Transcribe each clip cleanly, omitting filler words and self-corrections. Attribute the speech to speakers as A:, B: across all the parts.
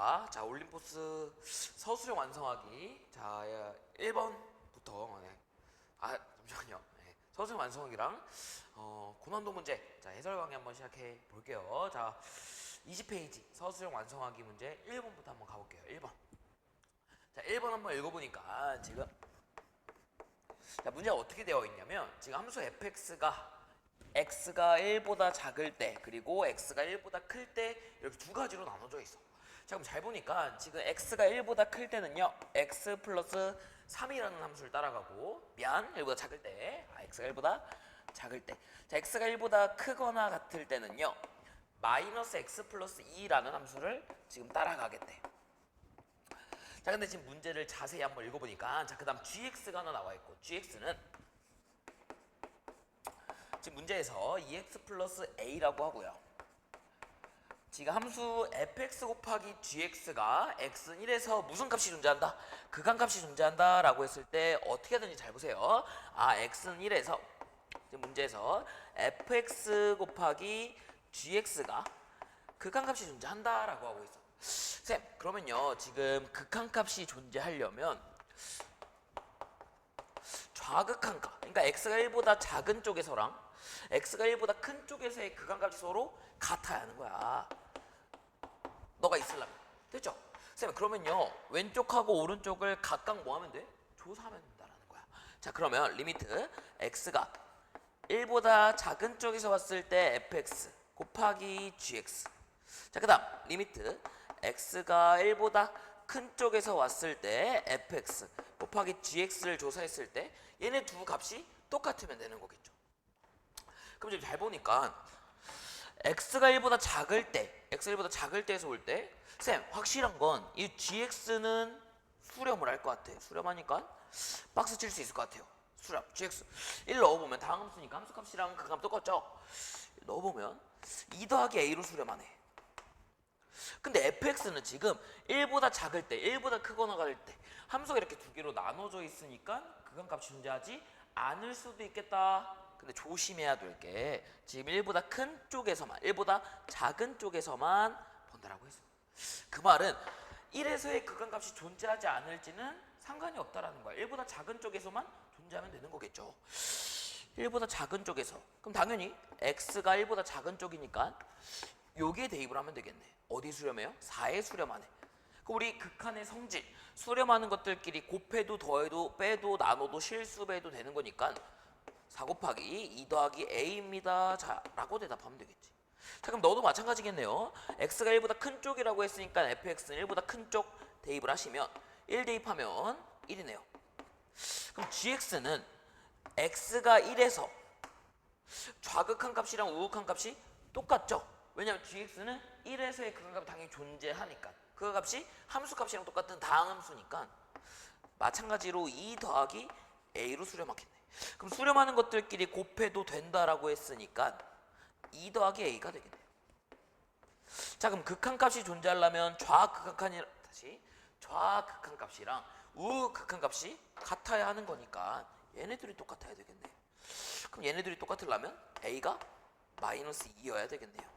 A: 해봅시다. 자, 올림포스 서술형 완성하기. 자, 1번부터. 네. 잠시만요. 네. 서술형 완성하기랑 고난도 문제. 자, 해설 강의 한번 시작해 볼게요. 자, 20페이지 서술형 완성하기 문제 1번부터 한번 가볼게요. 1번. 자, 1번 한번 읽어보니까 지금 자, 문제가 어떻게 되어 있냐면 지금 함수 fx가 x가 1보다 작을 때 그리고 x가 1보다 클 때 이렇게 두 가지로 나눠져 있어. 자, 그럼 잘 보니까 지금 x가 1보다 클 때는요 x 플러스 3이라는 함수를 따라가고 1보다 작을 때 x가 1보다 작을 때 자, x가 1보다 크거나 같을 때는요 마이너스 x 플러스 2라는 함수를 지금 따라가겠대. 자, 근데 지금 문제를 자세히 한번 읽어보니까 자, 그 다음 gx가 하나 나와 있고 gx는 지금 문제에서 2x 플러스 a라고 하고요. 지금 함수 fx 곱하기 gx가 x는 1에서 무슨 값이 존재한다? 극한값이 존재한다 라고 했을 때 어떻게 하든지 잘 보세요. x는 1에서 지금 문제에서 fx 곱하기 gx가 극한값이 존재한다 라고 하고 있어. 쌤, 그러면요 지금 극한값이 존재하려면 좌극한값, 그러니까 x가 1보다 작은 쪽에서랑 x가 1보다 큰 쪽에서의 극한값이 서로 같아야 하는 거야. 너가 있으려면. 됐죠? 쌤, 그러면요 왼쪽하고 오른쪽을 각각 뭐 하면 돼? 조사하면 된다라는 거야. 자, 그러면 리미트 x가 1보다 작은 쪽에서 왔을 때 fx 곱하기 gx. 자, 그 다음 리미트 x가 1보다 큰 쪽에서 왔을 때 fx 곱하기 gx를 조사했을 때 얘네 두 값이 똑같으면 되는 거겠죠. 그럼 지금 잘 보니까 x가 1보다 작을 때 x가 1보다 작을 때에서 올 때 쌤, 확실한 건 이 gx는 수렴을 할 것 같아. 수렴하니까 박스 칠 수 있을 것 같아요. 수렴 gx 1 넣어보면 다음 함수니까 함수값이랑 그 값 똑같죠. 넣어보면 2 더하기 a로 수렴하네. 근데 fx는 지금 1보다 작을 때 1보다 크거나 같을 때 함수가 이렇게 두 개로 나눠져 있으니까 극한값이 존재하지 않을 수도 있겠다. 근데 조심해야 될 게 지금 1보다 큰 쪽에서만 1보다 작은 쪽에서만 본다라고 했어. 그 말은 1에서의 극한값이 존재하지 않을지는 상관이 없다라는 거야. 1보다 작은 쪽에서만 존재하면 되는 거겠죠. 1보다 작은 쪽에서 그럼 당연히 x가 1보다 작은 쪽이니까 여기에 대입을 하면 되겠네. 어디 수렴해요? 4에 수렴하네. 그럼 우리 극한의 성질 수렴하는 것들끼리 곱해도 더해도 빼도 나눠도 실수배도 되는 거니까 4 곱하기 2 더하기 a입니다. 자, 라고 대답하면 되겠지. 자, 그럼 너도 마찬가지겠네요. x가 1보다 큰 쪽이라고 했으니까 fx는 1보다 큰 쪽 대입을 하시면 1 대입하면 1이네요. 그럼 gx는 x가 1에서 좌극한 값이랑 우극한 값이 똑같죠? 왜냐하면 gx는 1에서의 극한값이 당연히 존재하니까 그 값이 함수값이랑 똑같은 다항함수니까 마찬가지로 2 더하기 a로 수렴하겠네. 그럼 수렴하는 것들끼리 곱해도 된다라고 했으니까 2 더하기 a가 되겠네. 자, 그럼 극한값이 존재하려면 좌극한값이랑 우극한값이 같아야 하는 거니까 얘네들이 똑같아야 되겠네. 그럼 얘네들이 똑같으려면 a가 마이너스 2여야 되겠네요.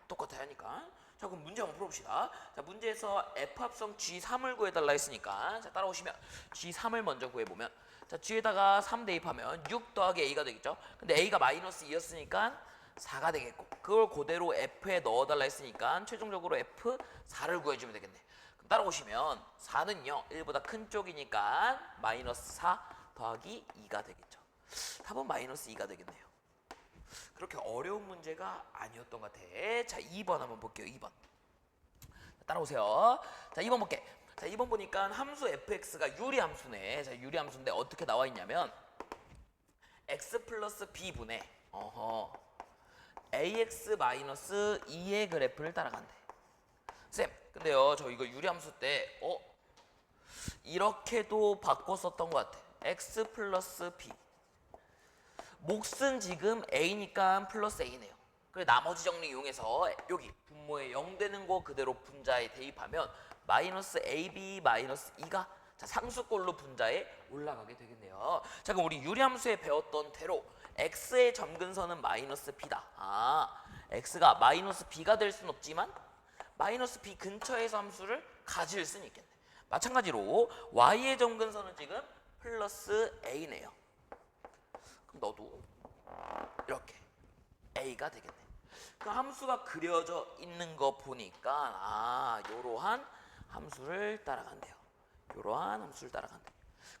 A: 똑같아야 하니까. 자, 그럼 문제 한번 풀어봅시다. 자, 문제에서 F합성 G3을 구해달라 했으니까 자, 따라오시면 G3을 먼저 구해보면 자, G에다가 3 대입하면 6 더하기 A가 되겠죠. 근데 A가 마이너스 2였으니까 4가 되겠고 그걸 그대로 F에 넣어달라 했으니까 최종적으로 F4를 구해주면 되겠네. 그럼 따라오시면 4는요 1보다 큰 쪽이니까 마이너스 4 더하기 2가 되겠죠. 답은 마이너스 2가 되겠네요. 그렇게 어려운 문제가 아니었던 것 같아. 자, 2번 한번 볼게요. 2번. 따라오세요. 자, 2번 볼게. 자, 2번 보니까 함수 fx가 유리함수네. 자, 유리함수인데 어떻게 나와 있냐면 x 플러스 b분의 ax 마이너스 2의 그래프를 따라간대. 쌤, 근데요 저 이거 유리함수 때 이렇게도 바꿨었던 것 같아. x 플러스 b 몫은 지금 a니까 플러스 a네요. 그래 나머지 정리 이용해서 여기 분모에 0 되는 거 그대로 분자에 대입하면 마이너스 ab 마이너스 2가 자, 상수꼴로 분자에 올라가게 되겠네요. 자, 그럼 우리 유리함수에 배웠던 대로 x의 점근선은 마이너스 b다. x가 마이너스 b가 될 순 없지만 마이너스 b 근처에서 함수를 가질 수는 있겠네. 마찬가지로 y의 점근선은 지금 플러스 a네요. 그럼 너도 이렇게 a가 되겠네. 그 함수가 그려져 있는 거 보니까 요러한 함수를 따라간대요. 요러한 함수를 따라간대.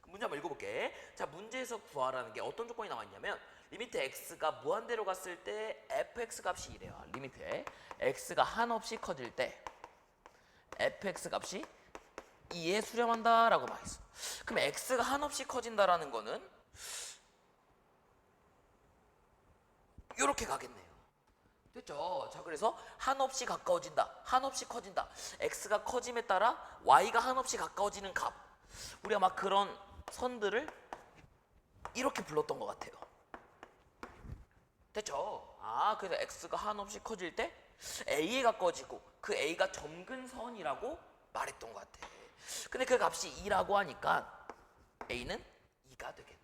A: 문제 한번 읽어볼게. 자, 문제에서 구하라는 게 어떤 조건이 나와 있냐면 리미트 x가 무한대로 갔을 때 fx 값이 이래요. 리미트에 x가 한없이 커질 때 fx 값이 2에 수렴한다라고 말했어. 그럼 x가 한없이 커진다라는 거는 이렇게 가겠네요. 됐죠? 자, 그래서 한없이 가까워진다, 한없이 커진다. x가 커짐에 따라 y가 한없이 가까워지는 값. 우리가 막 그런 선들을 이렇게 불렀던 것 같아요. 됐죠? 그래서 x가 한없이 커질 때 a에 가까워지고 그 a가 점근선이라고 말했던 것 같아. 근데 그 값이 2라고 하니까 a는 2가 되겠네.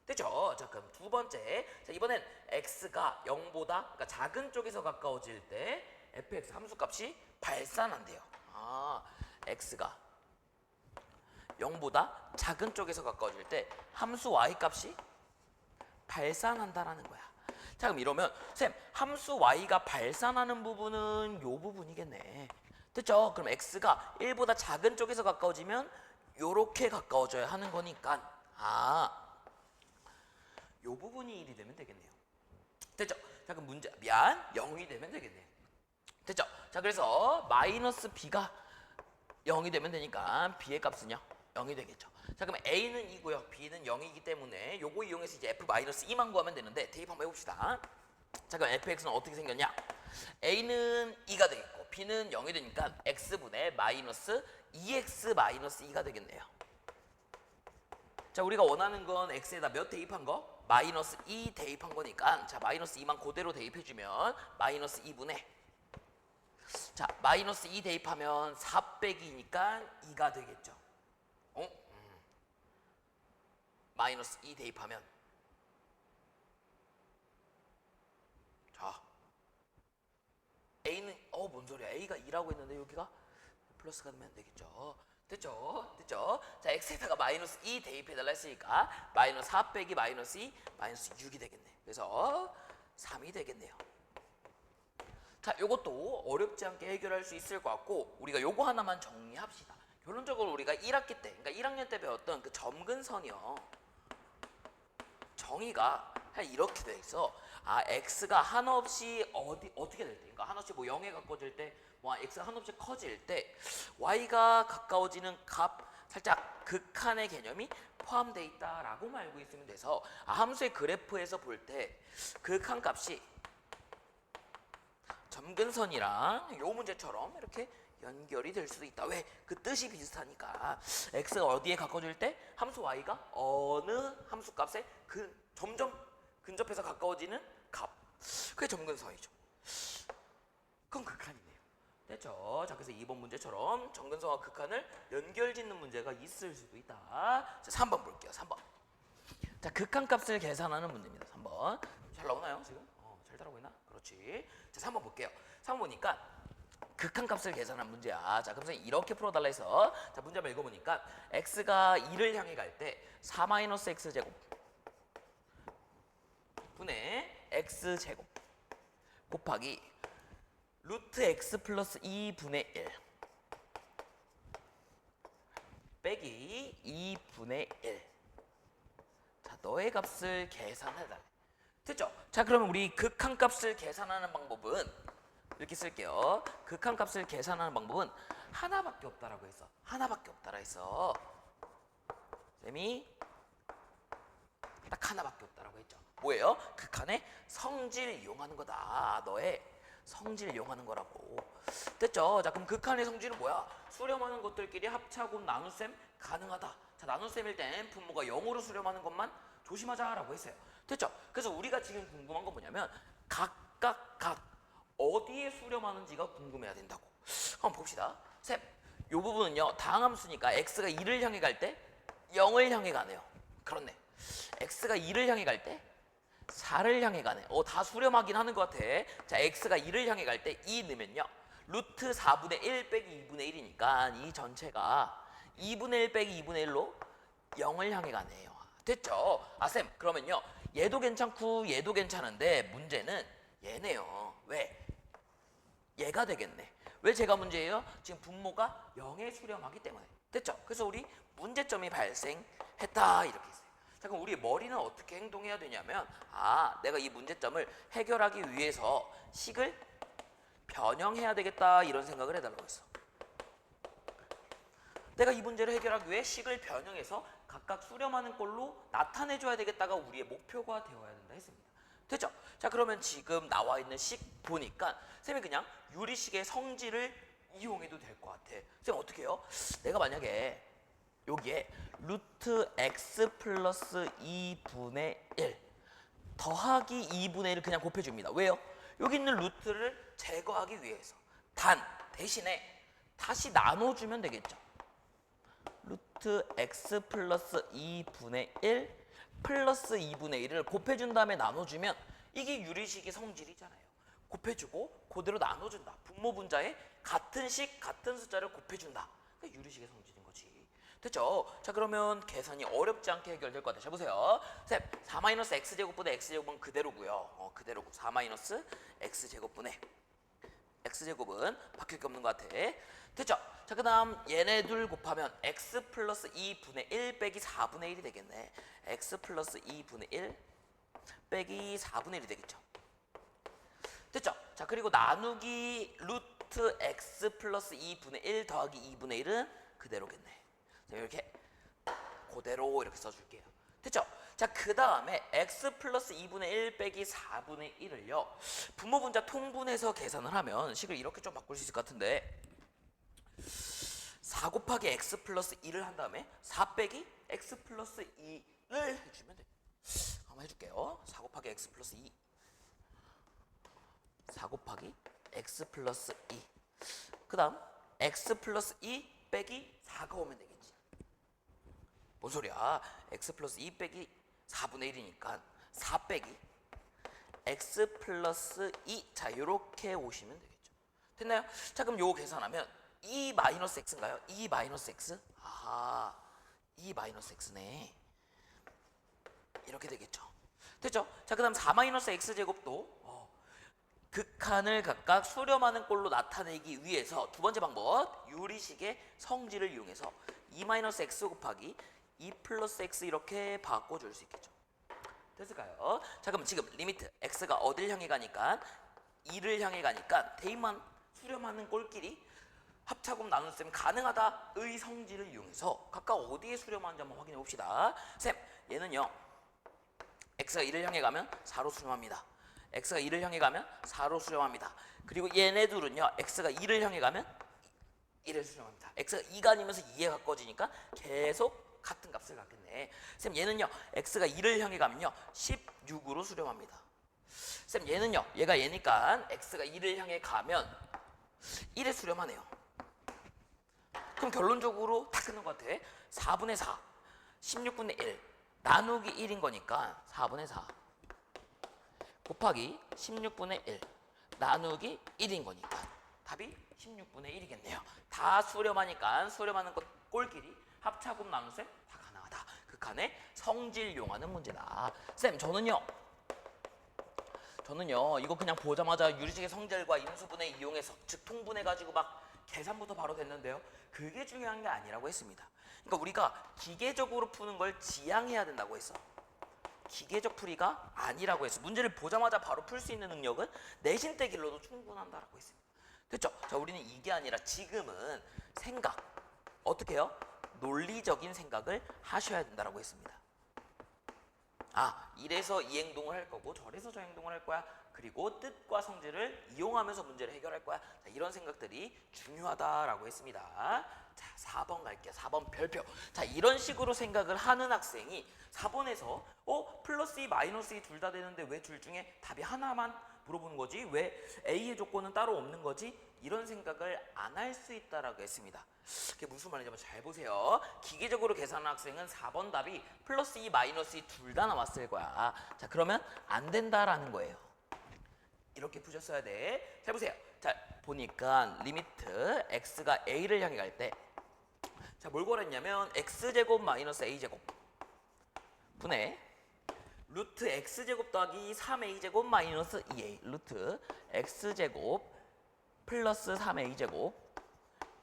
A: 됐죠? 자, 그럼 두 번째. 자, 이번엔 x가 0보다 그러니까 작은 쪽에서 가까워질 때 fx 함수값이 발산한대요. x가 0보다 작은 쪽에서 가까워질 때 함수 y값이 발산한다라는 거야. 자, 그럼 이러면 쌤, 함수 y가 발산하는 부분은 요 부분이겠네. 됐죠? 그럼 x가 1보다 작은 쪽에서 가까워지면 요렇게 가까워져야 하는 거니까 요 부분이 1이 되면 되겠네요. 됐죠? 자, 그럼 문제 0이 되면 되겠네요. 됐죠? 자, 그래서 마이너스 b가 0이 되면 되니까 b의 값은요 0이 되겠죠. 자, 그럼 a는 2고요 b는 0이기 때문에 요거 이용해서 이제 f-2만 구하면 되는데 대입 한번 해봅시다. 자, 그럼 fx는 어떻게 생겼냐? a는 2가 되겠고 b는 0이 되니까 x분의 마이너스 2x 마이너스 2가 되겠네요. 자, 우리가 원하는 건 x에다 몇 대입한 거? 마이너스 2 대입한 거니까 자, 마이너스 2만 그대로 대입해주면 마이너스 2분의 자, 마이너스 2 대입하면 4 빼기니까 2가 되겠죠. 마이너스 2 대입하면 자, a는 뭔 소리야? a가 2라고 했는데 여기가 플러스가 되면 되겠죠. 됐죠? 됐죠? 자, x에다가 마이너스 2 대입해달라 했으니까 마이너스 4 빼기 마이너스 2 마이너스 6이 되겠네. 그래서 3이 되겠네요. 자, 요것도 어렵지 않게 해결할 수 있을 것 같고 우리가 요거 하나만 정리합시다. 결론적으로 우리가 1학기 때, 그러니까 1학년 때 배웠던 그 점근선이요. 정의가 이렇게 돼 있어. x가 한없이 어떻게 될 때, 그러니까 한없이 뭐 0에 가까워질 때, 뭐 x가 한없이 커질 때, y가 가까워지는 값, 살짝 극한의 개념이 포함되어 있다라고 알고 있으면 돼서 함수의 그래프에서 볼 때 극한 값이 점근선이랑 요 문제처럼 이렇게 연결이 될 수도 있다. 왜? 그 뜻이 비슷하니까. x가 어디에 가까워질 때 함수 y가 어느 함수 값에 점점 근접해서 가까워지는 값. 그게 점근선이죠. 그건 극한이네요. 됐죠? 자, 그래서 2번 문제처럼 점근선과 극한을 연결짓는 문제가 있을 수도 있다. 자, 3번 볼게요. 3번. 자, 극한 값을 계산하는 문제입니다. 3번. 잘 나오나요, 지금? 잘 따라오고 그렇지. 자, 3번 볼게요. 3번 보니까 극한 값을 계산한 문제야. 자, 그럼 선생님 이렇게 풀어달라 해서 자, 문제 한번 읽어보니까 x가 2를 향해 갈 때 4-x제곱 분의 x제곱 곱하기 루트 x 플러스 2분의 1 빼기 2분의 1. 자, 너의 값을 계산해달래. 됐죠? 자, 그러면 우리 극한 값을 계산하는 방법은 이렇게 쓸게요. 극한 값을 계산하는 방법은 하나밖에 없다라고 했어. 하나밖에 없다라 했어. 쌤이 딱 하나밖에 없다라고 했죠. 뭐예요? 극한의 성질을 이용하는 거다. 너의 성질을 이용하는 거라고. 됐죠? 자, 그럼 극한의 성질은 뭐야? 수렴하는 것들끼리 합차고 나눗셈 가능하다. 자, 나눗셈일 땐 분모가 0으로 수렴하는 것만 조심하자라고 했어요. 됐죠? 그래서 우리가 지금 궁금한 건 뭐냐면 각각 어디에 수렴하는지가 궁금해야 된다고. 한번 봅시다. 쌤, 이 부분은요 다항함수니까 x가 2를 향해 갈 때 0을 향해 가네요. 그렇네. x가 2를 향해 갈 때 4를 향해 가네. 다 수렴하긴 하는 것 같아. 자, x가 2를 향해 갈 때 2 넣으면요 루트 4분의 1 빼기 2분의 1이니까 이 전체가 2분의 1 빼기 2분의 1로 0을 향해 가네요. 됐죠? 아, 쌤, 그러면요. 얘도 괜찮고 얘도 괜찮은데 문제는 얘네요. 왜? 얘가 되겠네. 왜 제가 문제예요? 지금 분모가 0에 수렴하기 때문에. 됐죠? 그래서 우리 문제점이 발생했다 이렇게 있어요. 자, 그럼 우리 머리는 어떻게 행동해야 되냐면 내가 이 문제점을 해결하기 위해서 식을 변형해야 되겠다 이런 생각을 해달라고 했어. 내가 이 문제를 해결하기 위해 식을 변형해서 각각 수렴하는 꼴로 나타내줘야 되겠다가 우리의 목표가 되어야 된다 했습니다. 됐죠? 자, 그러면 지금 나와 있는 식 보니까 쌤이 그냥 유리식의 성질을 이용해도 될 것 같아. 쌤 어떻게 해요? 내가 만약에 여기에 루트 x 플러스 2분의 1 더하기 2분의 1을 그냥 곱해줍니다. 왜요? 여기 있는 루트를 제거하기 위해서. 대신에 다시 나눠주면 되겠죠. 루트 x 플러스 2분의 1 플러스 2분의 1을 곱해준 다음에 나눠주면 이게 유리식의 성질이잖아요. 곱해주고 그대로 나눠준다. 분모 분자에 같은 식 같은 숫자를 곱해준다. 그게 유리식의 성질인 거지. 됐죠? 자, 그러면 계산이 어렵지 않게 해결될 것 같아요. 자, 보세요. 쌤, 4-x제곱분의 x제곱은 그대로고요. 그대로고 4-x제곱분의 x제곱은 바뀔 게 없는 것 같아. 됐죠? 자, 그 다음 얘네 둘 곱하면 x 플러스 2분의 1 빼기 4분의 1이 되겠네. x 플러스 2분의 1 빼기 4분의 1이 되겠죠. 됐죠? 자, 그리고 나누기 루트 x 플러스 2분의 1 더하기 2분의 1은 그대로겠네. 자, 이렇게 그대로 이렇게 써줄게요. 됐죠? 자, 그 다음에 x 플러스 2분의 1 빼기 4분의 1을요. 분모 분자 통분해서 계산을 하면 식을 이렇게 좀 바꿀 수 있을 것 같은데 4 곱하기 x 플러스 2를 한 다음에 4 빼기 x 플러스 2를 해주면 돼. 한번 해줄게요. 4 곱하기 x 플러스 2 4 곱하기 x 플러스 2 그 다음 x 플러스 2 빼기 4가 오면 되겠지. 뭔 소리야. x 플러스 2 빼기 4분의 1이니까 4 빼기 x 플러스 2 자, 요렇게 오시면 되겠죠. 됐나요? 자, 그럼 요거 계산하면 2 마이너스 x인가요? 2 마이너스 x? 아하, 2 마이너스 x네. 이렇게 되겠죠. 됐죠? 자, 그 다음 4 마이너스 x제곱도 극한을 각각 수렴하는 꼴로 나타내기 위해서 두 번째 방법, 유리식의 성질을 이용해서 2 마이너스 x 곱하기 2 플러스 x 이렇게 바꿔줄 수 있겠죠. 됐을까요? 자, 그럼 지금 리미트 x가 어딜 향해 가니까 2를 향해 가니까 대입만 수렴하는 꼴끼리 합차곱 나눗셈 가능하다의 성질을 이용해서 각각 어디에 수렴하는지 한번 확인해 봅시다. 쌤, 얘는요. x가 2를 향해 가면 4로 수렴합니다. x가 2를 향해 가면 4로 수렴합니다. 그리고 얘네 둘은요. x가 2를 향해 가면 1을 수렴합니다. x가 2가 아니면서 2에 가까워지니까 계속 같은 값을 갖겠네. 쌤, 얘는요. x가 2를 향해 가면요. 16으로 수렴합니다. 쌤, 얘는요. 얘가 얘니까 x가 2를 향해 가면 1에 수렴하네요. 그럼 결론적으로 다 끝난 것 같아. 4분의 4 16분의 1 나누기 1인 거니까 4분의 4 곱하기 16분의 1 나누기 1인 거니까 답이 16분의 1이겠네요. 다 수렴하니까 수렴하는 것 꼴끼리 합차곱 나눗셈 다 가능하다. 극한의 성질 이용하는 문제다. 쌤, 저는요 이거 그냥 보자마자 유리식의 성질과 인수분해 이용해서 즉 통분해가지고 막 계산부터 바로 됐는데요. 그게 중요한 게 아니라고 했습니다. 그러니까 우리가 기계적으로 푸는 걸 지향해야 된다고 했어. 기계적 풀이가 아니라고 했어. 문제를 보자마자 바로 풀 수 있는 능력은 내신 때 길러도 충분한다라고 했습니다. 됐죠? 자, 우리는 이게 아니라 지금은 생각, 어떻게 해요? 논리적인 생각을 하셔야 된다라고 했습니다. 이래서 이 행동을 할 거고 저래서 저 행동을 할 거야. 그리고 뜻과 성질을 이용하면서 문제를 해결할 거야. 자, 이런 생각들이 중요하다라고 했습니다. 자, 4번 갈게요. 4번 별표. 자, 이런 식으로 생각을 하는 학생이 4번에서 플러스 2, 마이너스 2 둘 다 되는데 왜 둘 중에 답이 하나만 물어보는 거지? 왜 A의 조건은 따로 없는 거지? 이런 생각을 안 할 수 있다라고 했습니다. 그게 무슨 말인지 한번 잘 보세요. 기계적으로 계산한 학생은 4번 답이 플러스 2, 마이너스 2 둘 다 나왔을 거야. 자, 그러면 안 된다라는 거예요. 이렇게 푸셨어야 돼. 잘 보세요. 자, 보니까 리미트 x가 a를 향해 갈 때, 자, 뭘 구하랬냐면 x제곱 마이너스 a제곱 분의 루트 x제곱 더하기 3a제곱 마이너스 2a 루트 x제곱 플러스 3a제곱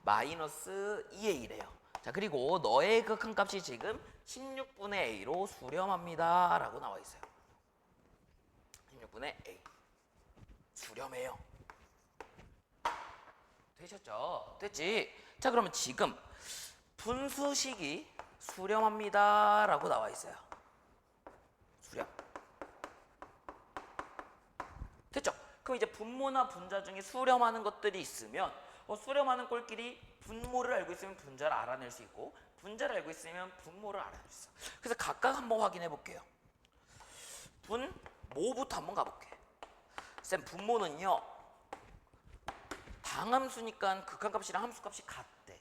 A: 마이너스 2a래요. 자, 그리고 너의 극한값이 지금 16분의 a로 수렴합니다 라고 나와 있어요. 16분의 a 수렴해요. 되셨죠? 됐지? 자, 그러면 지금 분수식이 수렴합니다 라고 나와 있어요. 수렴. 됐죠? 그럼 이제 분모나 분자 중에 수렴하는 것들이 있으면 수렴하는 꼴끼리 분모를 알고 있으면 분자를 알아낼 수 있고 분자를 알고 있으면 분모를 알아낼 수 있어. 그래서 각각 한번 확인해 볼게요. 분모부터 한번 가볼게. 쌤, 분모는요 당함수니까 극한값이랑 함수값이 같대.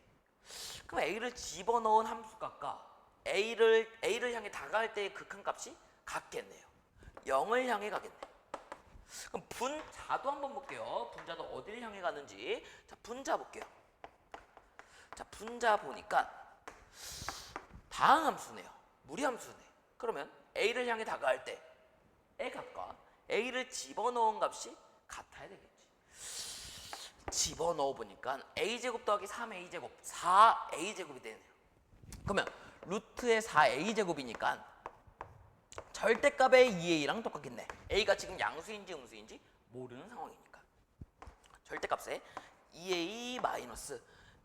A: 그럼 a를 집어넣은 함수값과 a를 향해 다가갈 때의 극한값이 같겠네요. 0을 향해 가겠네. 그럼 분자도 한번 볼게요. 분자도 어디를 향해 가는지. 자, 분자 볼게요. 자, 분자 보니까 다항함수네요. 무리함수네. 그러면 a를 향해 다가갈 때의 값과 a를 집어넣은 값이 같아야 되겠지. 집어넣어 보니까 a제곱 더하기 3a제곱 4a제곱이 되네요. 그러면 루트의 4a제곱이니까 절대값의 2a랑 똑같겠네. a가 지금 양수인지 음수인지 모르는 상황이니까 절대값의 2a 마이너스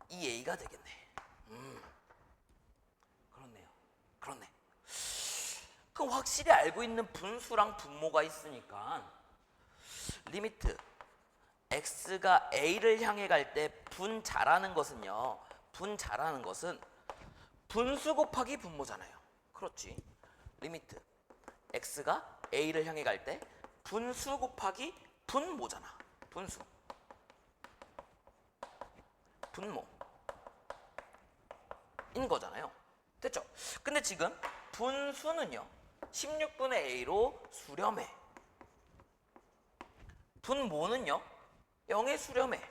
A: 2a가 되겠네. 그렇네. 그럼 확실히 알고 있는 분수랑 분모가 있으니까 리미트 x가 a를 향해 갈 때 분자라는 것은요. 분자라는 것은 분수 곱하기 분모잖아요. 그렇지. 리미트 x가 a를 향해 갈 때 분수 곱하기 분모잖아. 분모인 거잖아요. 됐죠? 근데 지금 분수는요 16분의 a로 수렴해. 분모는요 0에 수렴해.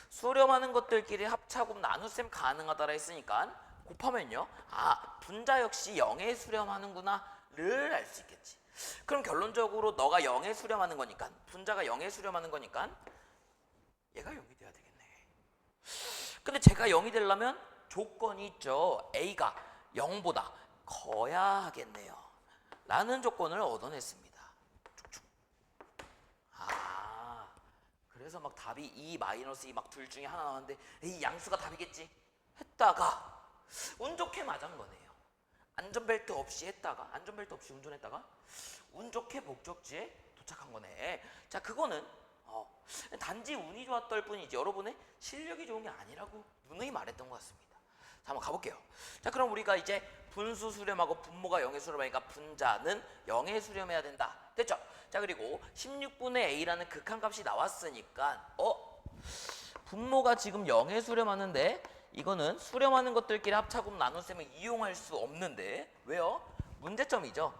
A: 수렴하는 것들끼리 합차곱 나눗셈 가능하다라 했으니까 곱하면요 분자 역시 0에 수렴하는구나를 알 수 있겠지. 그럼 결론적으로 너가 0에 수렴하는 거니까 분자가 0에 수렴하는 거니까 얘가 0이 돼야 되겠네. 근데 제가 0이 되려면 조건이 있죠. a가 0보다 커야 하겠네요 라는 조건을 얻어냈습니다. 그래서 막 답이 2, 마이너스 2 막 둘 중에 하나 나왔는데 이 양수가 답이겠지 했다가 운 좋게 맞은 거네요. 안전벨트 없이 운전했다가 운 좋게 목적지에 도착한 거네. 자, 그거는 단지 운이 좋았던 뿐이지 여러분의 실력이 좋은 게 아니라고 누누이 말했던 것 같습니다. 자, 한번 가볼게요. 자, 그럼 우리가 이제 분수 수렴하고 분모가 0에 수렴하니까 분자는 0에 수렴해야 된다. 됐죠? 자, 그리고 16분의 a라는 극한값이 나왔으니까 분모가 지금 0에 수렴하는데 이거는 수렴하는 것들끼리 합차곱 나눗셈을 이용할 수 없는데 왜요? 문제점이죠.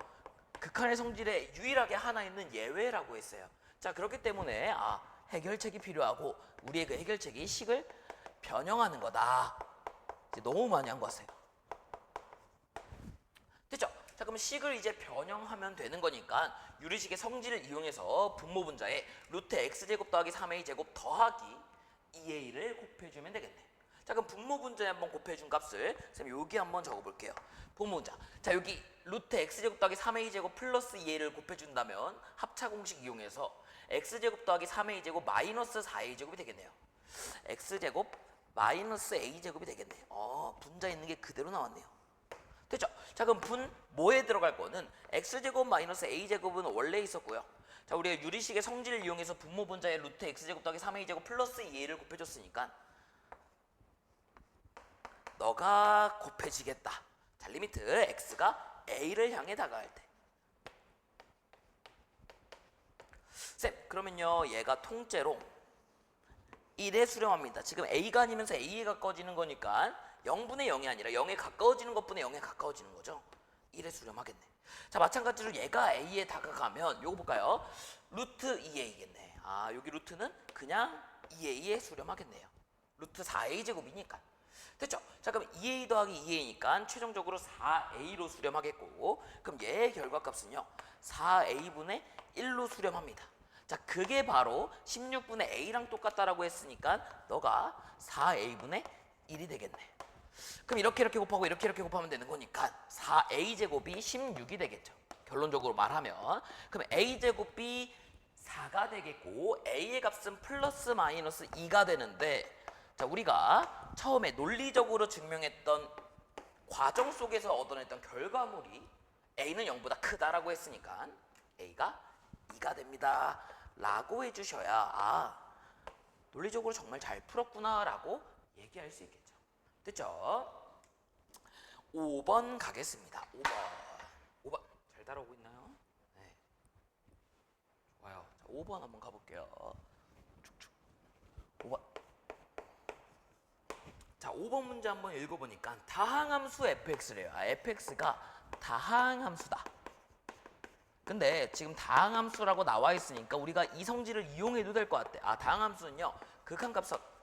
A: 극한의 성질에 유일하게 하나 있는 예외라고 했어요. 자, 그렇기 때문에 해결책이 필요하고 우리의 그 해결책이 식을 변형하는 거다. 이제 너무 많이 한 것 같아요. 됐죠? 자, 그럼 식을 이제 변형하면 되는 거니까 유리식의 성질을 이용해서 분모 분자에 루트 x제곱 더하기 3a제곱 더하기 2a를 곱해주면 되겠네. 자, 그럼 분모 분자에 한번 곱해준 값을 선생님 여기 한번 적어볼게요. 분모 분자. 자, 여기 루트 x제곱 더하기 3a제곱 플러스 2a를 곱해준다면 합차 공식 이용해서 x제곱 더하기 3a제곱 마이너스 4a제곱이 되겠네요. x제곱 마이너스 a제곱이 되겠네. 분자 있는 게 그대로 나왔네요. 됐죠? 자, 그럼 분모에 들어갈 거는 x제곱 마이너스 a제곱은 원래 있었고요. 자, 우리가 유리식의 성질을 이용해서 분모 분자에 루트 x제곱 더하기 3a제곱 플러스 2a를 곱해줬으니까 너가 곱해지겠다. 자, 리미트 x가 a를 향해 다가갈 때. 쌤, 그러면요 얘가 통째로 1에 수렴합니다. 지금 a가 아니면서 a에 가까워지는 거니까 0분의 0이 아니라 0에 가까워지는 것분의 0에 가까워지는 거죠. 1에 수렴하겠네. 자, 마찬가지로 얘가 a에 다가가면 요거 볼까요? 루트 2a겠네. 아, 여기 루트는 그냥 2a에 수렴하겠네요. 루트 4a 제곱이니까. 됐죠? 자, 그럼 2a 더하기 2a니까 최종적으로 4a로 수렴하겠고, 그럼 얘의 결과값은요 4a분의 1로 수렴합니다. 자, 그게 바로 16분의 a랑 똑같다라고 했으니까 너가 4a분의 1이 되겠네. 그럼 이렇게 곱하고 이렇게 곱하면 되는 거니까 4a 제곱이 16이 되겠죠. 결론적으로 말하면. 그럼 a 제곱이 4가 되겠고 a의 값은 플러스 마이너스 2가 되는데, 자, 우리가 처음에 논리적으로 증명했던 과정 속에서 얻어냈던 결과물이 a는 0보다 크다라고 했으니까 a가 2가 됩니다 라고 해주셔야 아, 논리적으로 정말 잘 풀었구나 라고 얘기할 수 있겠죠. 됐죠? 5번 가겠습니다. 5번 잘 따라오고 있나요? 네. 좋아요. 자, 5번 한번 가볼게요. 쭉쭉. 5번. 자, 5번 문제 한번 읽어보니까 다항함수 fx래요. 아, fx가 다항함수다. 근데 지금 다항함수라고 나와 있으니까 우리가 이 성질을 이용해도 될 것 같아. 아, 다항함수는요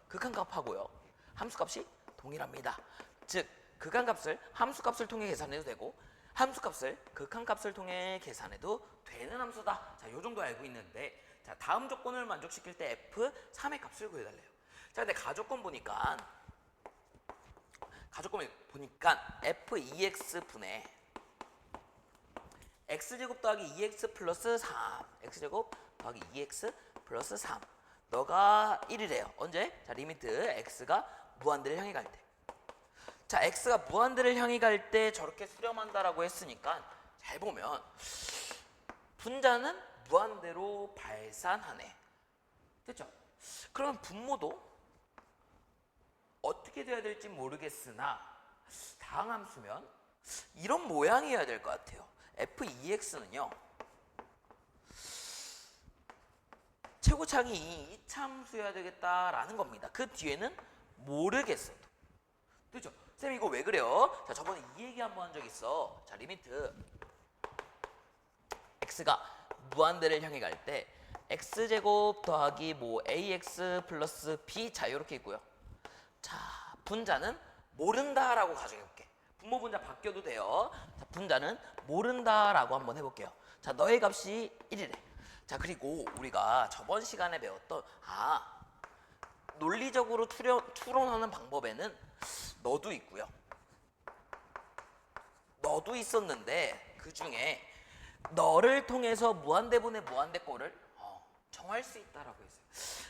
A: 극한값하고요 함수값이 동일합니다. 즉 극한값을 함수값을 통해 계산해도 되고 함수값을 극한값을 통해 계산해도 되는 함수다. 자, 요 정도 알고 있는데, 자, 다음 조건을 만족시킬 때 f3의 값을 구해달래요. 자, 근데 가조건 보니까 f2x 분의 x제곱 더하기 2x 플러스 3, x제곱 더하기 2x 플러스 3, 너가 1이래요. 언제? 자, 리미트 x가 무한대를 향해 갈 때. 자, x가 무한대를 향해 갈 때 저렇게 수렴한다라고 했으니까 잘 보면 분자는 무한대로 발산하네. 됐죠? 그러면 분모도 어떻게 돼야 될지 모르겠으나 다항함수면 이런 모양이어야 될 것 같아요. f2x는요 최고차항이 이차함수여야 되겠다라는 겁니다. 그 뒤에는 모르겠어도. 그죠? 쌤 이거 왜 그래요? 자, 저번에 이 얘기 한번 한 적 있어. 자, 리미트 x가 무한대를 향해 갈 때 x제곱 더하기 뭐 ax 플러스 b, 자, 요렇게 있고요. 자, 분자는 모른다라고 가정해볼게. 분모 분자 바뀌어도 돼요. 자, 분자는 모른다라고 한번 해볼게요. 자, 너의 값이 1이래. 자, 그리고 우리가 저번 시간에 배웠던 논리적으로 추론하는 방법에는 너도 있고요. 너도 있었는데 그 중에 너를 통해서 무한대분의 무한대꼴을 정할 수 있다라고 했어요.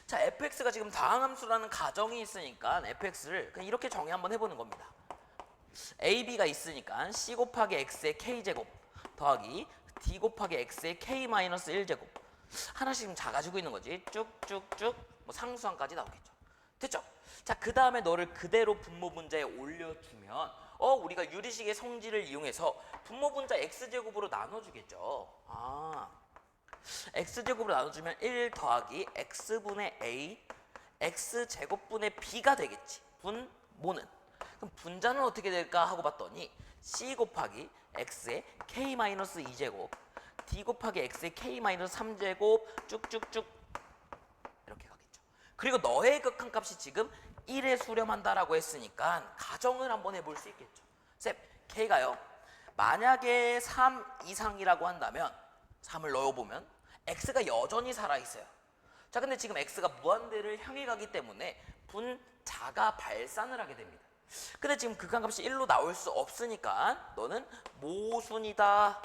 A: 자, fx가 지금 다항함수라는 가정이 있으니까 fx를 그냥 이렇게 정의 한번 해보는 겁니다. a, b가 있으니까 c 곱하기 x의 k제곱 더하기 d 곱하기 x의 k-1제곱 하나씩 지금 작아지고 있는 거지. 쭉쭉쭉 뭐 상수항까지 나오겠죠. 됐죠? 자, 그 다음에 너를 그대로 분모 분자에 올려주면 우리가 유리식의 성질을 이용해서 분모 분자 x제곱으로 나눠주겠죠. x제곱으로 나눠주면 1 더하기 x분의 a x제곱분의 b가 되겠지. 분모는. 그럼 분자는 어떻게 될까 하고 봤더니 c 곱하기 x의 k-2제곱 d 곱하기 x의 k-3제곱 쭉쭉쭉 이렇게 가겠죠. 그리고 너의 극한값이 지금 1에 수렴한다라고 했으니까 가정을 한번 해볼 수 있겠죠. 쌤, k가요 만약에 3 이상이라고 한다면 3을 넣어보면 x가 여전히 살아있어요. 자, 근데 지금 x가 무한대를 향해 가기 때문에 분자가 발산을 하게 됩니다. 근데 지금 극한값이 1로 나올 수 없으니까 너는 모순이다.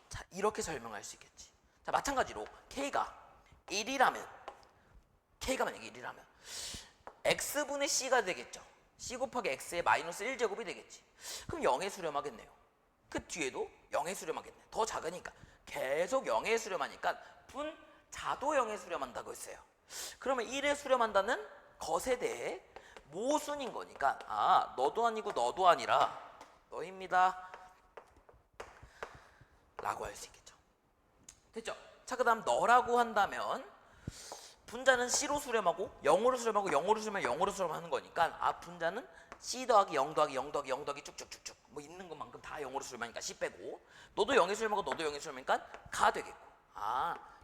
A: 자, 이렇게 설명할 수 있겠지. 자, 마찬가지로 k가 1이라면 k가 만약에 1이라면 x분의 c가 되겠죠. c 곱하기 x의 마이너스 1제곱이 되겠지. 그럼 0에 수렴하겠네요. 그 뒤에도 0에 수렴하겠네. 더 작으니까 계속 0에 수렴하니까 분자도 0에 수렴한다고 했어요. 그러면 1에 수렴한다는 것에 대해 모순인 거니까 너도 아니고 너도 아니라 너입니다 라고 할 수 있겠죠. 됐죠? 자, 그 다음 너라고 한다면 분자는 C로 수렴하고 0으로 수렴하고 0으로 수렴하면 0으로 수렴하는 거니까 분자는 C 더하기 0 더하기 0 더하기 0 더하기 쭉쭉쭉쭉 뭐 있는 것만큼 다 0으로 수렴하니까 C 빼고, 너도 0에 수렴하고 너도 0에 수렴하니까 가 되겠고,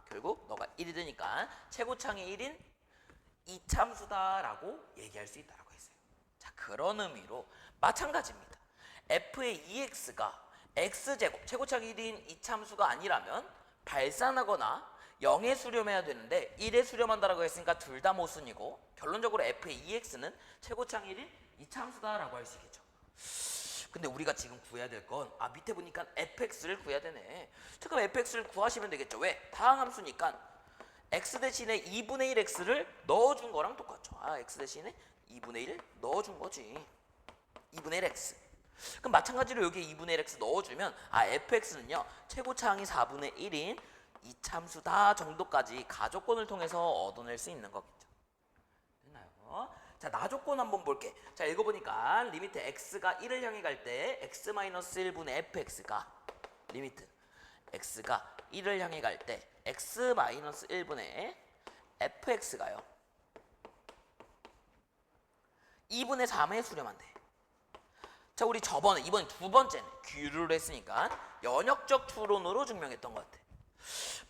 A: 결국 너가 1이 되니까 최고창이 1인 이참수다라고 얘기할 수 있다라고 했어요. 자, 그런 의미로 마찬가지입니다. f의 2x가 x제곱 최고창이 1인 이참수가 아니라면 발산하거나 0에 수렴해야 되는데 1에 수렴한다라고 했으니까 둘 다 모순이고 결론적으로 f의 2x는 최고창 1인 이참수다라고 할 수 있겠죠. 근데 우리가 지금 구해야 될 건 밑에 보니까 fx를 구해야 되네. 잠깐 fx를 구하시면 되겠죠. 왜? 다항함수니까 x 대신에 2분의 1x를 넣어준 거랑 똑같죠. x 대신에 2분의 1 넣어준 거지. 2분의 1x. 그럼 마찬가지로 여기에 2분의 1x 넣어주면 fx는요 최고차항이 4분의 1인 이참수다 정도까지 가조건을 통해서 얻어낼 수 있는 거겠죠. 됐나요? 자, 나조건 한번 볼게. 자, 읽어보니까 리미트 x가 1을 향해 갈 때 x-1분의 fx가 리미트 x가 1을 향해 갈 때 x-1분의 fx가요 2분의 3에 수렴한대. 자, 우리 이번 두 번째는 규율을 했으니까 연역적 추론으로 증명했던 것 같아.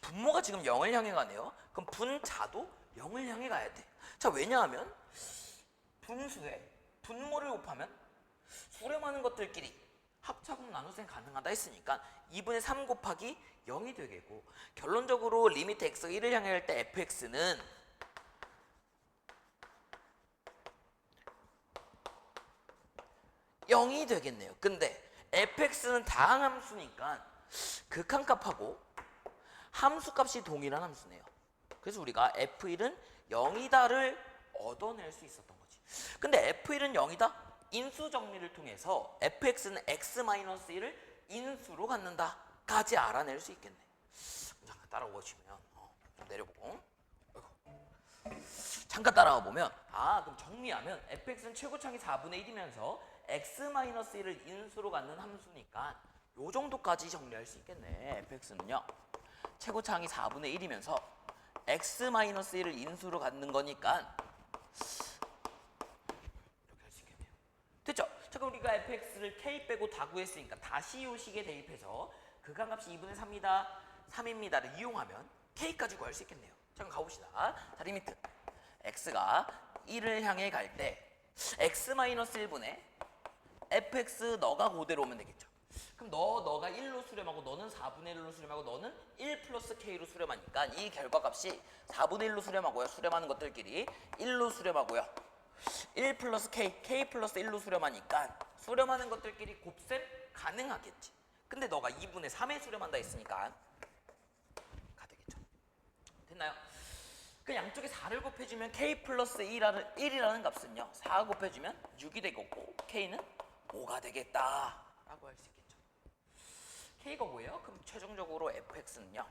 A: 분모가 지금 0을 향해 가네요. 그럼 분자도 0을 향해 가야 돼. 자, 왜냐하면 분수에 분모를 곱하면 수렴하는 것들끼리 합차공 나눗셈 가능하다 했으니까 2분의 3 곱하기 0이 되겠고 결론적으로 리미트 x가 1을 향해 갈 때 fx는 0이 되겠네요. 근데 fx는 다항함수니까 극한값하고 함수값이 동일한 함수네요. 그래서 우리가 f1은 0이다를 얻어낼 수 있었던 거지. 근데 f1은 0이다? 인수 정리를 통해서 fx는 x-1을 인수로 갖는다까지 알아낼 수 있겠네. 잠깐 따라오시면 좀 내려보고 잠깐 따라와 보면 그럼 정리하면 fx는 최고창이 4분의 1이면서 x-1을 인수로 갖는 함수니까 요 정도까지 정리할 수 있겠네. fx는요 최고창이 4분의 1이면서 x-1을 인수로 갖는 거니까 이렇게 할 수 있겠네요. 됐죠? 자, 그럼 우리가 fx를 k 빼고 다 구했으니까 다시 요 식에 대입해서 극한값이 2분의 3입니다를 이용하면 k까지 구할 수 있겠네요. 잠깐 가봅시다. 자, 리미트 x가 1을 향해 갈 때 x-1분의 fx 너가 그대로 오면 되겠죠. 그럼 너가 1로 수렴하고 너는 4분의 1로 수렴하고 너는 1 플러스 k로 수렴하니까 이 결과값이 4분의 1로 수렴하고요. 수렴하는 것들끼리 1로 수렴하고요. 1 플러스 k 플러스 1로 수렴하니까 수렴하는 것들끼리 곱셈 가능하겠지. 근데 너가 2분의 3에 수렴한다 했으니까 가 되겠죠. 됐나요? 그 양쪽에 4를 곱해주면 k 플러스 1이라는 값은요 4 곱해주면 6이 되겠고 k는 5가 되겠다 라고 할 수 있겠죠. k가 뭐예요? 그럼 최종적으로 fx는요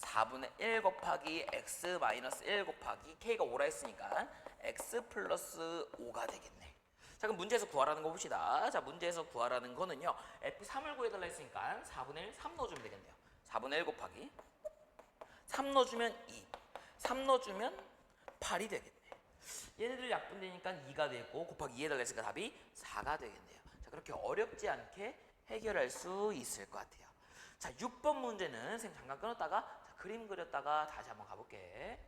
A: 4분의 1 곱하기 x 마이너스 1 곱하기 k가 5라 했으니까 x 플러스 5가 되겠네. 자, 그럼 문제에서 구하라는 거 봅시다. 자, 문제에서 구하라는 거는요 f3을 구해달라 했으니까 4분의 1 3 넣어주면 되겠네요. 4분의 1 곱하기 3 넣어주면 2 3 넣어주면 8이 되겠네. 얘네들 약분되니까 2가 되고 곱하기 2 해달라 했으니까 답이 4가 되겠네요. 자, 그렇게 어렵지 않게 해결할 수 있을 것 같아요. 자, 6번 문제는 선생님 잠깐 끊었다가 그림 그렸다가 다시 한번 가볼게.